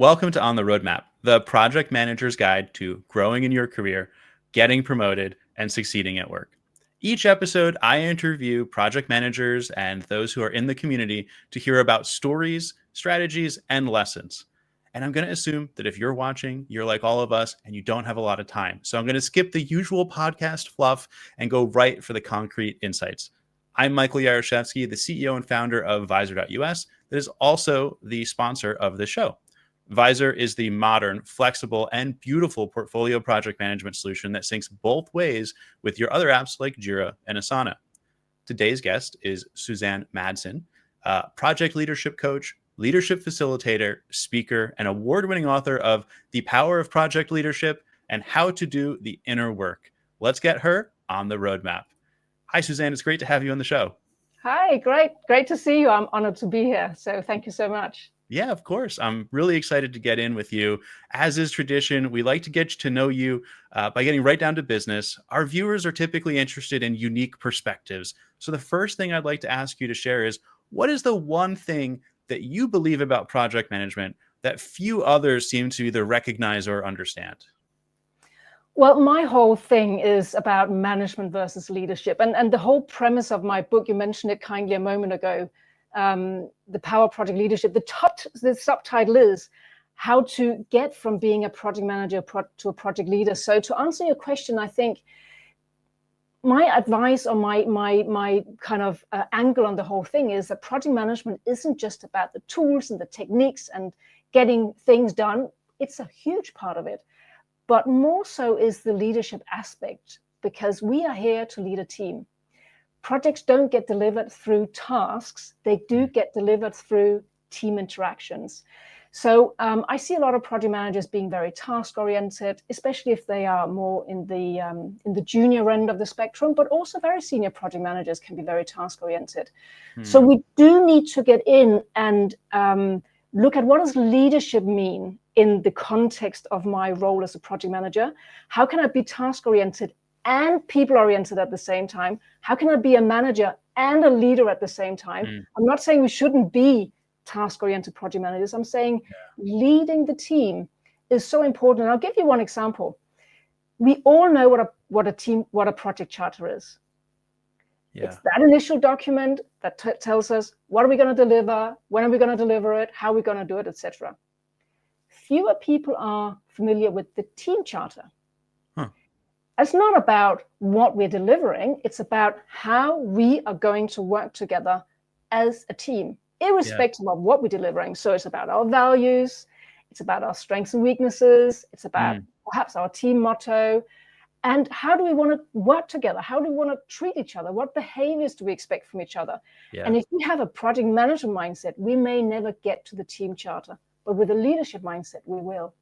Welcome to On the Roadmap, the project manager's guide to growing in your career, getting promoted, and succeeding at work. Each episode, I interview project managers and those who are in the community to hear about stories, strategies, and lessons. And I'm going to assume that if you're watching, you're like all of us and you don't have a lot of time. So I'm going to skip the usual podcast fluff and go right for the concrete insights. I'm Michael Yaroshevsky, the CEO and founder of Visor.us, that is also the sponsor of the show. Visor is the modern, flexible, and beautiful portfolio project management solution that syncs both ways with your other apps like Jira and Asana. Today's guest is Susanne Madsen, project leadership coach, leadership facilitator, speaker, and award-winning author of The Power of Project Leadership and How to Do the Inner Work. Let's get her on the roadmap. Hi, Susanne. It's great to have you on the show. Hi, great to see you. I'm honored to be here. So thank you so much. Yeah, of course. I'm really excited to get in with you. As is tradition, we like to get to know you by getting right down to business. Our viewers are typically interested in unique perspectives. So the first thing I'd like to ask you to share is, what is the one thing that you believe about project management that few others seem to either recognize or understand? Well, my whole thing is about management versus leadership. And the whole premise of my book, you mentioned it kindly a moment ago, The Power of Project Leadership. The subtitle is how to get from being a project manager to a project leader. So to answer your question, I think my advice or my kind of angle on the whole thing is that project management isn't just about the tools and the techniques and getting things done. It's a huge part of it. But more so is the leadership aspect, because we are here to lead a team. Projects don't get delivered through tasks. They do get delivered through team interactions. So I see a lot of project managers being very task-oriented, especially if they are more in the junior end of the spectrum, but also very senior project managers can be very task-oriented. So we do need to get in and look at, what does leadership mean in the context of my role as a project manager? How can I be task-oriented and people-oriented at the same time? How can I be a manager and a leader at the same time? I'm not saying we shouldn't be task-oriented project managers. I'm saying leading the team is so important. And I'll give you one example. We all know what a project charter is. Yeah. It's that initial document that tells us what are we going to deliver, when are we going to deliver it, how are we going to do it, etc. Fewer people are familiar with the team charter. It's not about what we're delivering. It's about how we are going to work together as a team, irrespective of what we're delivering. So it's about our values. It's about our strengths and weaknesses. It's about perhaps our team motto. And how do we want to work together? How do we want to treat each other? What behaviors do we expect from each other? Yeah. And if we have a project management mindset, we may never get to the team charter. But with a leadership mindset, we will.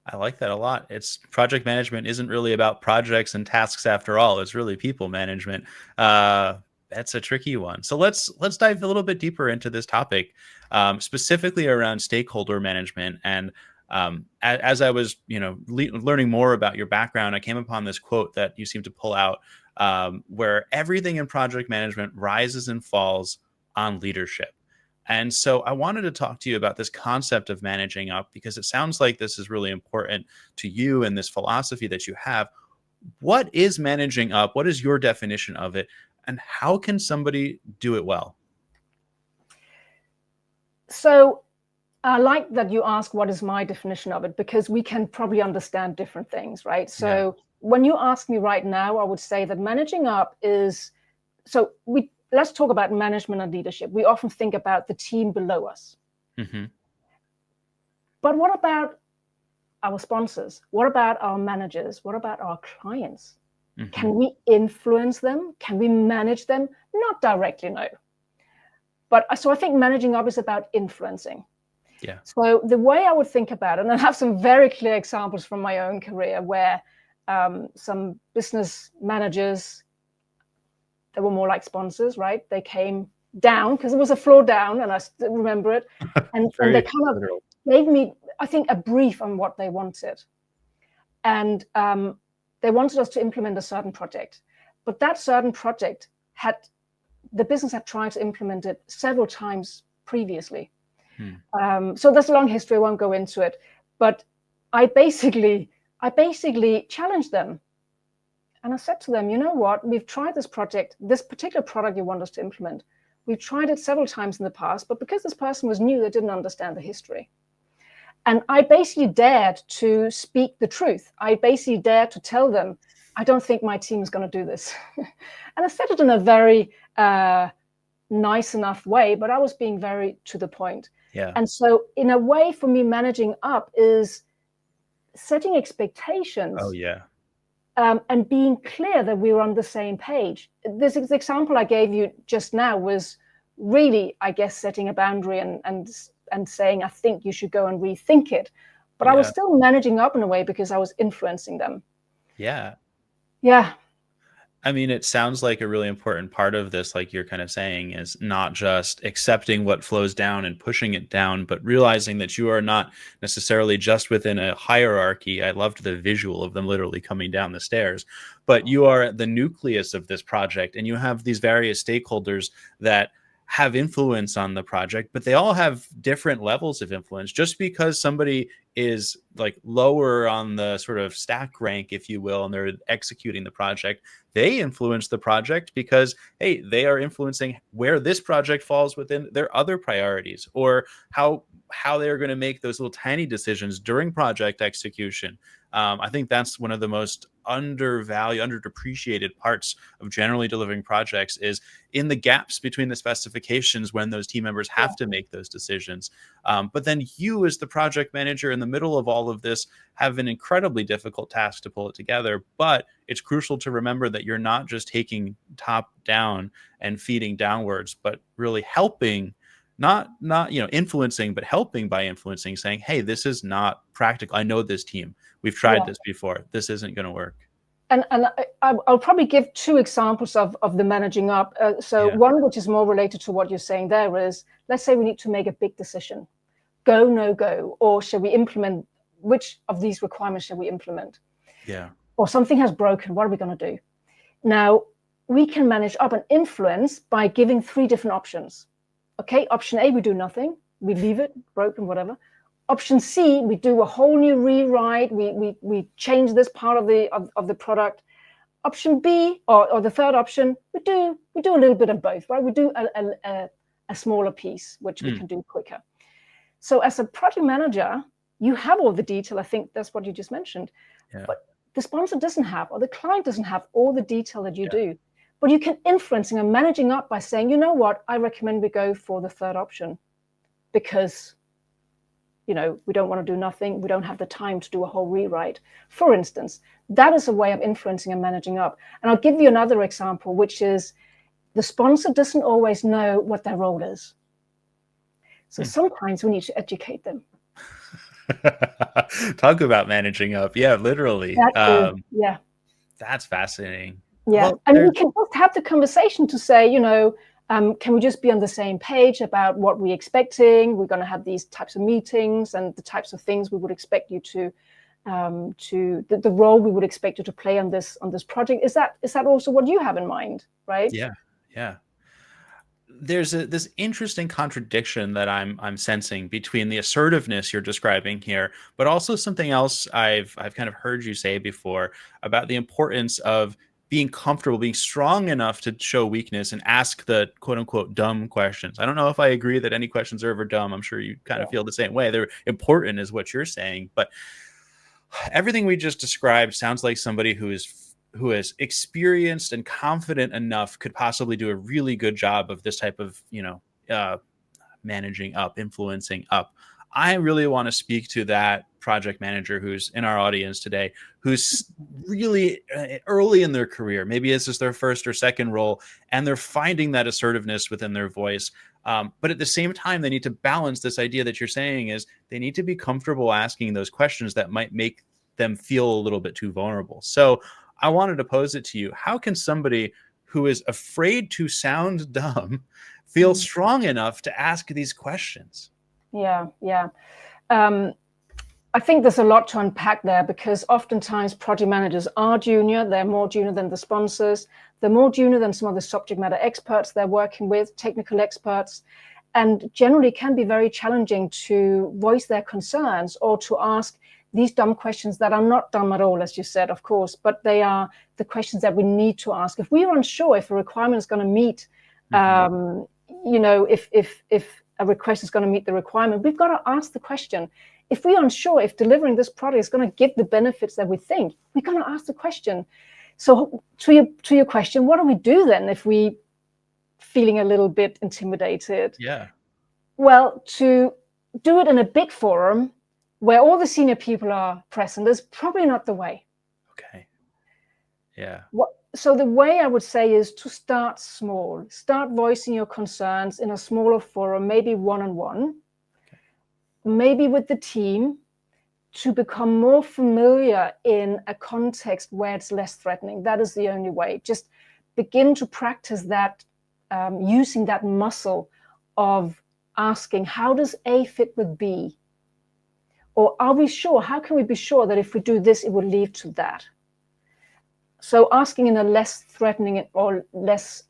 I like that a lot. It's project management isn't really about projects and tasks after all. It's really people management. That's a tricky one. So let's dive a little bit deeper into this topic, specifically around stakeholder management. And as I was, learning more about your background, I came upon this quote that you seem to pull out, where everything in project management rises and falls on leadership. And so I wanted to talk to you about this concept of managing up, because it sounds like this is really important to you and this philosophy that you have. What is managing up? What is your definition of it? And how can somebody do it well? So I like that you ask what is my definition of it, because we can probably understand different things, right? So when you ask me right now, I would say that managing up is, let's talk about management and leadership. We often think about the team below us. But what about our sponsors? What about our managers? What about our clients? Can we influence them? Can we manage them? Not directly, no. So I think managing up is about influencing. Yeah. So the way I would think about it, and I have some very clear examples from my own career where some business managers, they were more like sponsors, right? They came down because it was a floor down, and I still remember it. And they kind of gave me, I think, a brief on what they wanted. And they wanted us to implement a certain project. But that certain project the business had tried to implement it several times previously. So there's a long history. I won't go into it, but I basically challenged them. And I said to them, you know what, we've tried this project, this particular product you want us to implement. We've tried it several times in the past, but because this person was new, they didn't understand the history. And I basically dared to speak the truth. I basically dared to tell them, I don't think my team is going to do this. And I said it in a very nice enough way, but I was being very to the point. Yeah. And so in a way, for me, managing up is setting expectations. Oh, yeah. And being clear that we were on the same page. This example I gave you just now was really, I guess, setting a boundary and saying, I think you should go and rethink it. But Yeah. I was still managing up in a way because I was influencing them. Yeah. Yeah. I mean, it sounds like a really important part of this, like you're kind of saying, is not just accepting what flows down and pushing it down, but realizing that you are not necessarily just within a hierarchy. I loved the visual of them literally coming down the stairs, but you are the nucleus of this project, and you have these various stakeholders that have influence on the project, but they all have different levels of influence. Just because somebody is like lower on the sort of stack rank, if you will, and they're executing the project, they influence the project because, hey, they are influencing where this project falls within their other priorities, or how they're going to make those little tiny decisions during project execution. I think that's one of the most undervalued, underappreciated parts of generally delivering projects, is in the gaps between the specifications when those team members have to make those decisions. But then you, as the project manager in the middle of all of this, have an incredibly difficult task to pull it together. But it's crucial to remember that you're not just taking top down and feeding downwards, but really helping, not influencing, but helping by influencing, saying, hey, this is not practical. I know this team. We've tried this before. This isn't going to work. And I'll probably give two examples of the managing up. One, which is more related to what you're saying there, is, let's say we need to make a big decision. Go, no go, or shall we implement, which of these requirements shall we implement? Yeah. Or something has broken, what are we going to do? Now, we can manage up and influence by giving three different options. Okay, option A, we do nothing. We leave it broken, whatever. Option C, we do a whole new rewrite. We change this part of the product. Option B, or the third option, we do a little bit of both, right? We do a smaller piece, which we can do quicker. So as a project manager, you have all the detail. I think that's what you just mentioned. Yeah. But the sponsor doesn't have, or the client doesn't have all the detail that you do. But you can influencing and managing up by saying, you know what, I recommend we go for the third option because, we don't want to do nothing. We don't have the time to do a whole rewrite. For instance, that is a way of influencing and managing up. And I'll give you another example, which is the sponsor doesn't always know what their role is. So sometimes we need to educate them. Talk about managing up. Yeah, literally. Yeah. That's fascinating. Yeah. Well, and we can just have the conversation to say, can we just be on the same page about what we're expecting? We're going to have these types of meetings and the types of things we would expect you to the role we would expect you to play on this project. Is that also what you have in mind, right? Yeah. There's this interesting contradiction that I'm sensing between the assertiveness you're describing here, but also something else I've kind of heard you say before about the importance of being comfortable, being strong enough to show weakness and ask the quote unquote dumb questions. I don't know if I agree that any questions are ever dumb. I'm sure you kind of feel the same way. They're important is what you're saying, but everything we just described sounds like somebody who is experienced and confident enough could possibly do a really good job of this type of, managing up, influencing up. I really want to speak to that project manager who's in our audience today, who's really early in their career. Maybe this is their first or second role, and they're finding that assertiveness within their voice. But at the same time, they need to balance this idea that you're saying is they need to be comfortable asking those questions that might make them feel a little bit too vulnerable. So I wanted to pose it to you. How can somebody who is afraid to sound dumb feel strong enough to ask these questions? Yeah. I think there's a lot to unpack there because oftentimes project managers are junior. They're more junior than the sponsors. They're more junior than some of the subject matter experts they're working with, technical experts. and generally can be very challenging to voice their concerns or to ask these dumb questions that are not dumb at all, as you said, of course, but they are the questions that we need to ask. If we are unsure if a requirement is going to meet, if a request is going to meet the requirement, we've got to ask the question. If we are unsure if delivering this product is going to give the benefits that we think, we're going to ask the question. So to your question, what do we do then if we feeling a little bit intimidated? Yeah. Well, to do it in a big forum where all the senior people are present is probably not the way. Okay. Yeah. So the way I would say is to start small. Start voicing your concerns in a smaller forum, maybe one-on-one, maybe with the team, to become more familiar in a context where it's less threatening. That is the only way. Just begin to practice that, using that muscle of asking, how does A fit with B? Or are we sure? How can we be sure that if we do this, it will lead to that? So asking in a less threatening or less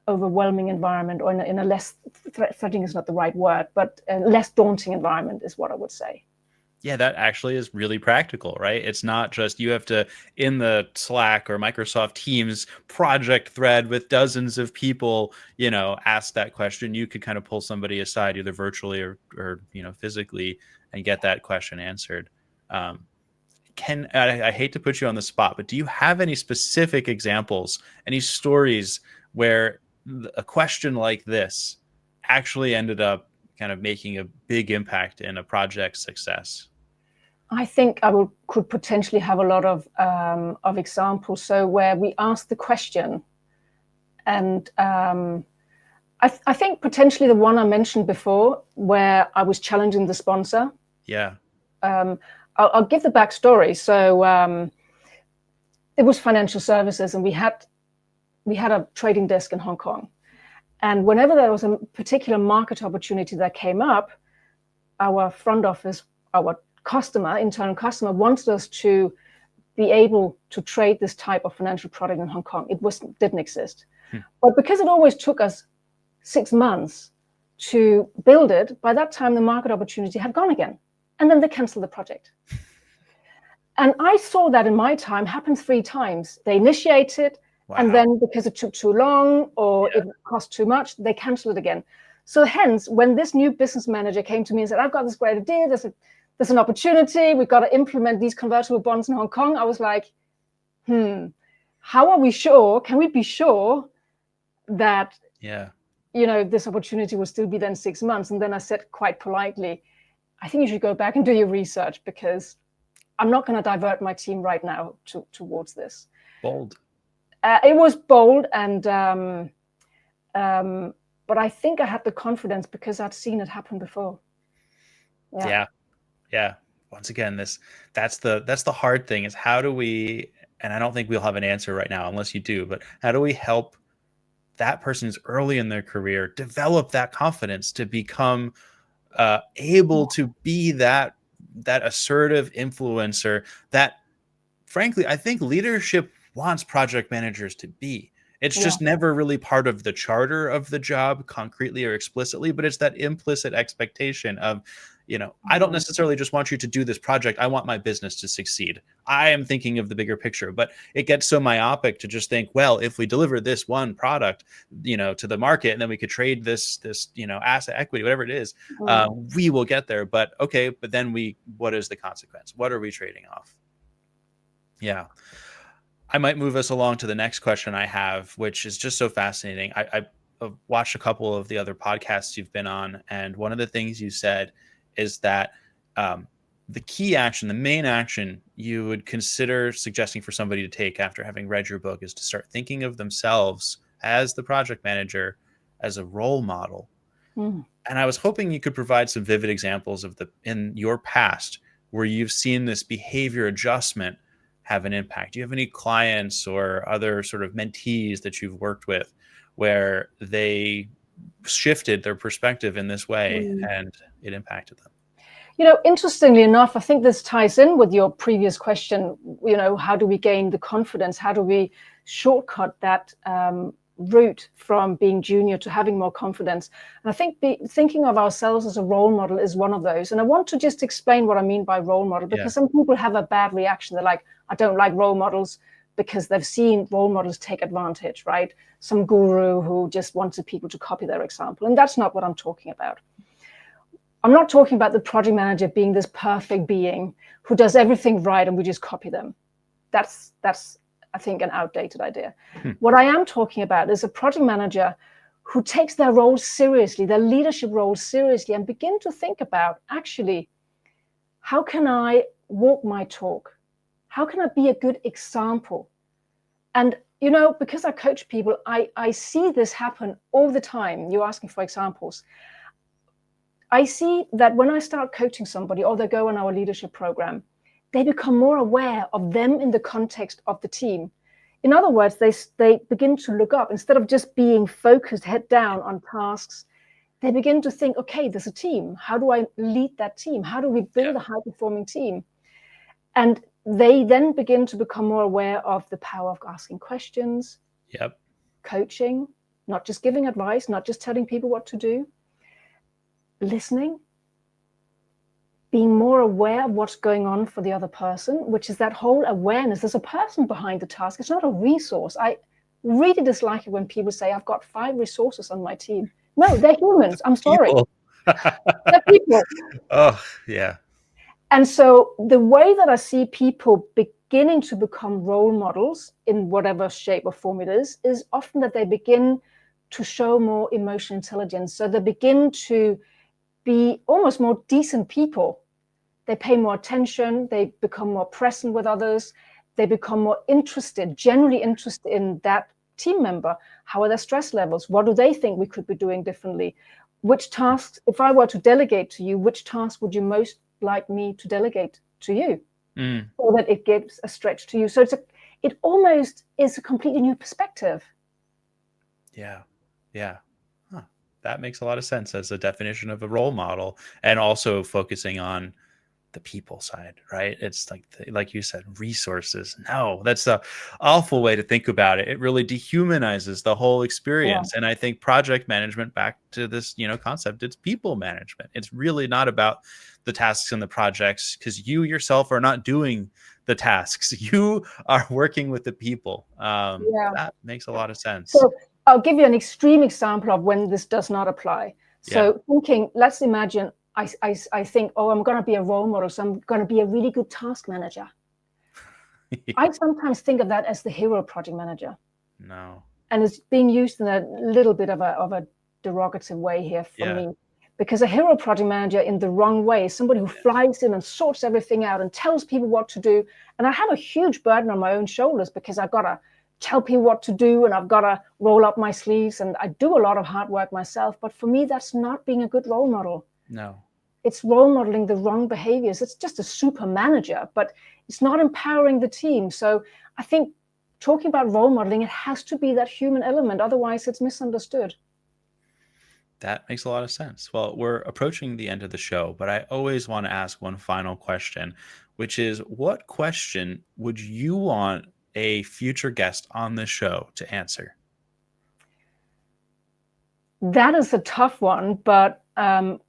overwhelming environment, or in a less threatening is not the right word, but a less daunting environment is what I would say. Yeah, that actually is really practical, right? It's not just you have to, in the Slack or Microsoft Teams project thread with dozens of people, ask that question. You could kind of pull somebody aside either virtually or physically and get that question answered. I hate to put you on the spot, but do you have any specific examples, any stories where a question like this actually ended up kind of making a big impact in a project's success? I think could potentially have a lot of examples. So where we ask the question, and I think potentially the one I mentioned before, where I was challenging the sponsor. Yeah. I'll give the backstory. So it was financial services, and we had a trading desk in Hong Kong. And whenever there was a particular market opportunity that came up, our front office, our internal customer wanted us to be able to trade this type of financial product in Hong Kong. It didn't exist. But because it always took us 6 months to build it, by that time the market opportunity had gone again. And then they canceled the project. And I saw that in my time happen 3 times. They initiated, wow. And then because it took too long or it cost too much, they canceled it again. So hence, when this new business manager came to me and said, I've got this great idea, there's an opportunity, we've got to implement these convertible bonds in Hong Kong, I was like, how are we sure? Can we be sure that this opportunity will still be then 6 months? And then I said quite politely, I think you should go back and do your research, because I'm not going to divert my team right now towards this. Bold. It was bold, and but I think I had the confidence because I'd seen it happen before. Yeah. Once again, that's the hard thing, is how do we, and I don't think we'll have an answer right now unless you do, but how do we help that person who's early in their career develop that confidence to become able to be that assertive influencer that, frankly, I think leadership wants project managers to be. It's just never really part of the charter of the job concretely or explicitly, but it's that implicit expectation of, I don't necessarily just want you to do this project. I want my business to succeed. I am thinking of the bigger picture, but it gets so myopic to just think, well, if we deliver this one product, to the market, and then we could trade this, asset equity, whatever it is, we will get there. But okay, but then what is the consequence? What are we trading off? Yeah. I might move us along to the next question I have, which is just so fascinating. I've watched a couple of the other podcasts you've been on, and one of the things you said is that the key action, the main action you would consider suggesting for somebody to take after having read your book is to start thinking of themselves as the project manager as a role model. And I was hoping you could provide some vivid examples in your past where you've seen this behavior adjustment have an impact. Do you have any clients or other sort of mentees that you've worked with where they shifted their perspective in this way and it impacted them? Interestingly enough, I think this ties in with your previous question, how do we gain the confidence? How do we shortcut that route from being junior to having more confidence. And I think thinking of ourselves as a role model is one of those. And I want to just explain what I mean by role model, because some people have a bad reaction. They're like, I don't like role models, because they've seen role models take advantage, right? Some guru who just wanted people to copy their example. And that's not what I'm talking about. I'm not talking about the project manager being this perfect being who does everything right and we just copy them. That's I think, an outdated idea. What I am talking about is a project manager who takes their role seriously, their leadership role seriously, and begin to think about, actually, how can I walk my talk? How can I be a good example? And, you know, because I coach people, I see this happen all the time. You're asking for examples. I see that when I start coaching somebody or they go on our leadership program, they become more aware of them in the context of the team. In other words, they begin to look up. Instead of just being focused head down on tasks, they begin to think, okay, there's a team. How do I lead that team? How do we build a high-performing team? And they then begin to become more aware of the power of asking questions, coaching, not just giving advice, not just telling people what to do, listening, being more aware of what's going on for the other person, which is that whole awareness. There's a person behind the task. It's not a resource. I really dislike it when people say, I've got 5 resources on my team. No, they're humans. I'm sorry. They're people. Oh, yeah. And so the way that I see people beginning to become role models in whatever shape or form it is often that they begin to show more emotional intelligence. So they begin to be almost more decent people. They pay more attention, they become more present with others, they become more interested, generally interested in that team member. How are their stress levels? What do they think we could be doing differently? Which tasks, if I were to delegate to you, which tasks would you most like me to delegate to you? So that it gives a stretch to you. So it almost is a completely new perspective. Yeah. That makes a lot of sense as a definition of a role model, and also focusing on the people side, right? It's like you said, resources. No, that's a awful way to think about it. It really dehumanizes the whole experience. And I think project management, back to this, concept, it's people management. It's really not about the tasks and the projects, because you yourself are not doing the tasks. You are working with the people. That makes a lot of sense. So I'll give you an extreme example of when this does not apply. So thinking, let's imagine I think, oh, I'm going to be a role model, so I'm going to be a really good task manager. I sometimes think of that as the hero project manager. No. And it's being used in a little bit of a derogative way here for me. Because a hero project manager in the wrong way is somebody who flies in and sorts everything out and tells people what to do. And I have a huge burden on my own shoulders, because I've got to tell people what to do, and I've got to roll up my sleeves, and I do a lot of hard work myself. But for me, that's not being a good role model. No. It's role modeling the wrong behaviors. It's just a super manager, but it's not empowering the team. So I think talking about role modeling, it has to be that human element. Otherwise, it's misunderstood. That makes a lot of sense. Well, we're approaching the end of the show, but I always want to ask one final question, which is, what question would you want a future guest on the show to answer? That is a tough one, but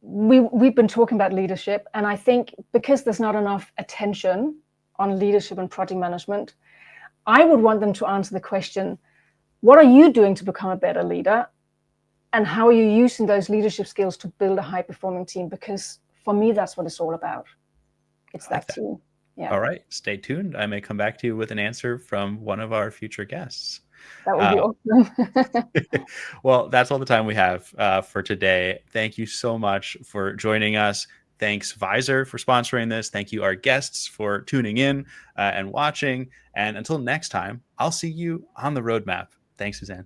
we've been talking about leadership, and I think because there's not enough attention on leadership and project management, I would want them to answer the question, what are you doing to become a better leader? And how are you using those leadership skills to build a high-performing team? Because for me, that's what it's all about. It's that team. Yeah. All right. Stay tuned. I may come back to you with an answer from one of our future guests. That would be awesome. Well, that's all the time we have for today. Thank you so much for joining us. Thanks, Visor, for sponsoring this. Thank you, our guests, for tuning in and watching. And until next time, I'll see you on the roadmap. Thanks, Susanne.